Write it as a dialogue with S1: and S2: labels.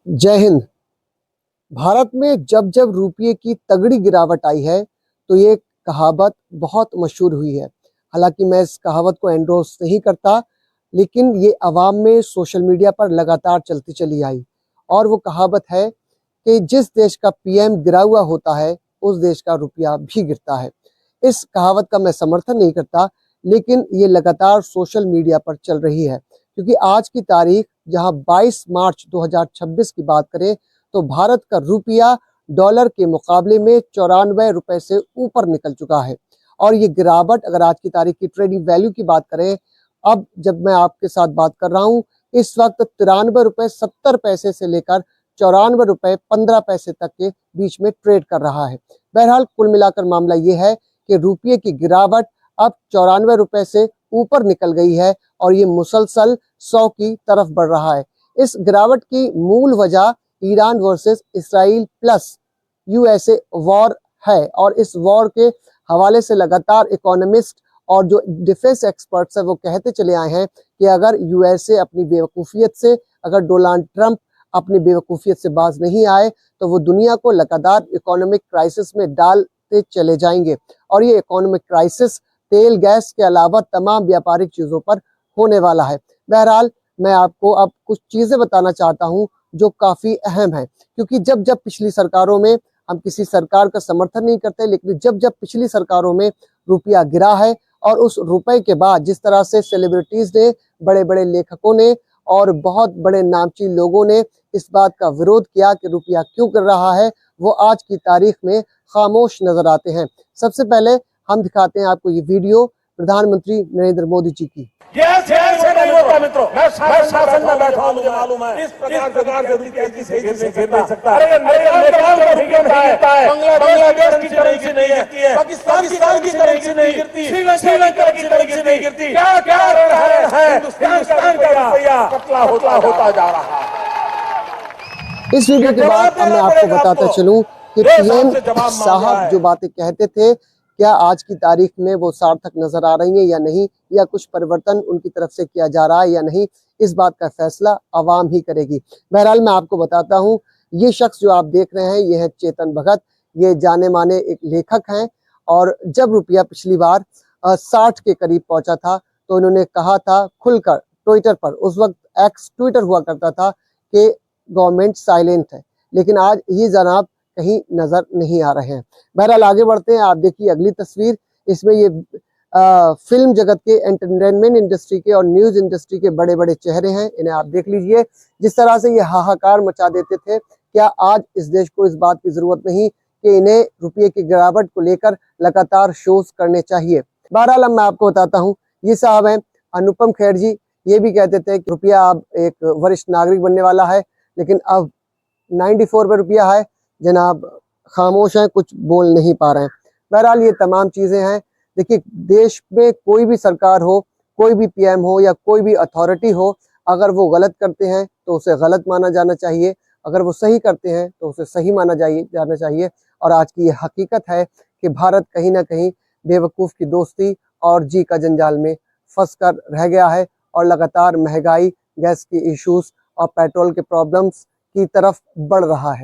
S1: जय हिंद। भारत में जब जब रुपये की तगड़ी गिरावट आई है तो ये कहावत बहुत मशहूर हुई है। हालांकि मैं इस कहावत को एंडोर्स नहीं करता, लेकिन ये अवाम में सोशल मीडिया पर लगातार चलती चली आई। और वो कहावत है कि जिस देश का पीएम गिरा हुआ होता है उस देश का रुपया भी गिरता है। इस कहावत का मैं समर्थन नहीं करता, लेकिन ये लगातार सोशल मीडिया पर चल रही है, क्योंकि आज की तारीख जहां 22 मार्च 2026 की बात करें तो भारत का रुपया डॉलर के मुकाबले में 94 रुपए से ऊपर निकल चुका है। और ये गिरावट, अगर आज की तारीख की ट्रेडिंग वैल्यू की बात करें, अब जब मैं आपके साथ बात कर रहा हूँ इस वक्त 93 रुपए 70 पैसे से लेकर 94 रुपए 15 पैसे तक के बीच में ट्रेड कर रहा है। बहरहाल कुल मिलाकर मामला ये है कि रुपये की गिरावट अब 94 रुपए से ऊपर निकल गई है और ये मुसलसल 100 की तरफ बढ़ रहा है। इस गिरावट की मूल वजह Iran versus Israel plus USA war है। और इस वॉर के हवाले से लगातार इकोनॉमिस्ट और जो डिफेंस एक्सपर्ट्स है वो कहते चले आए हैं कि अगर यूएसए अपनी बेवकूफ़ियत से, अगर डोनाल्ड ट्रंप अपनी बेवकूफ़ियत से बाज नहीं आए तो वो दुनिया को लगातार इकोनॉमिक क्राइसिस में डालते चले जाएंगे। और ये इकोनॉमिक क्राइसिस तेल गैस के अलावा तमाम व्यापारिक चीज़ों पर होने वाला है। बहरहाल मैं आपको अब कुछ चीज़ें बताना चाहता हूँ जो काफ़ी अहम है, क्योंकि जब जब पिछली सरकारों में, हम किसी सरकार का समर्थन नहीं करते, लेकिन जब जब पिछली सरकारों में रुपया गिरा है और उस रुपए के बाद जिस तरह से सेलिब्रिटीज ने, बड़े बड़े लेखकों ने और बहुत बड़े नामची लोगों ने इस बात का विरोध किया कि रुपया क्यों गिर रहा है, वो आज की तारीख में खामोश नजर आते हैं। सबसे पहले हम दिखाते हैं आपको ये वीडियो प्रधानमंत्री नरेंद्र मोदी जी की।
S2: से नहीं होता मित्रों, मैं शासन में बैठा हूं, मुझे मालूम है इस प्रकार से रुपया किसी गिर नहीं सकता। अरे नेपाल का रुपया नहीं गिरता है, बांग्लादेश की करेंसी नहीं गिरती है, पाकिस्तान की करेंसी नहीं गिरती, श्रीलंका की करेंसी नहीं गिरती। क्या कारण है हिंदुस्तान का रुपया पतला होता जा रहा है।
S1: इस वीडियो के बाद अब मैं आपको बताता चलूं कि पीएम साहब जो बातें कहते थे, क्या आज की तारीख में वो सार्थक नजर आ रही है या नहीं, या कुछ परिवर्तन उनकी तरफ से किया जा रहा है या नहीं, इस बात का फैसला आवाम ही करेगी। बहरहाल मैं आपको बताता हूँ, ये शख्स जो आप देख रहे हैं ये है चेतन भगत। ये जाने माने एक लेखक हैं और जब रुपया पिछली बार 60 के करीब पहुंचा था तो इन्होंने कहा था खुलकर ट्विटर पर, उस वक्त एक्स ट्विटर हुआ करता था, कि गवर्नमेंट साइलेंट है, लेकिन आज ये जनाब कहीं नजर नहीं आ रहे हैं। बहरहाल आगे बढ़ते हैं। आप देखिए अगली तस्वीर, इसमें ये फिल्म जगत के, एंटरटेनमेंट इंडस्ट्री के और न्यूज इंडस्ट्री के बड़े बड़े चेहरे हैं, इन्हें आप देख लीजिए। जिस तरह से ये हाहाकार मचा देते थे, क्या आज इस देश को इस बात की जरूरत नहीं कि इन्हें रुपये की गिरावट को लेकर लगातार शोज करने चाहिए। बहरहाल अब मैं आपको बताता हूँ, ये साहब हैं अनुपम खेर जी। ये भी कहते थे कि रुपया अब एक वरिष्ठ नागरिक बनने वाला है, लेकिन अब 94 पे रुपया है। जनाब खामोश हैं, कुछ बोल नहीं पा रहे हैं। बहरहाल ये तमाम चीज़ें हैं। देखिए, देश में कोई भी सरकार हो, कोई भी पीएम हो या कोई भी अथॉरिटी हो, अगर वो गलत करते हैं तो उसे गलत माना जाना चाहिए, अगर वो सही करते हैं तो उसे सही माना जाना चाहिए। और आज की ये हकीकत है कि भारत कहीं ना कहीं बेवकूफ़ की दोस्ती और जी का जंजाल में फंस कर रह गया है और लगातार महंगाई, गैस की इश्यूज और पेट्रोल के प्रॉब्लम्स की तरफ बढ़ रहा है।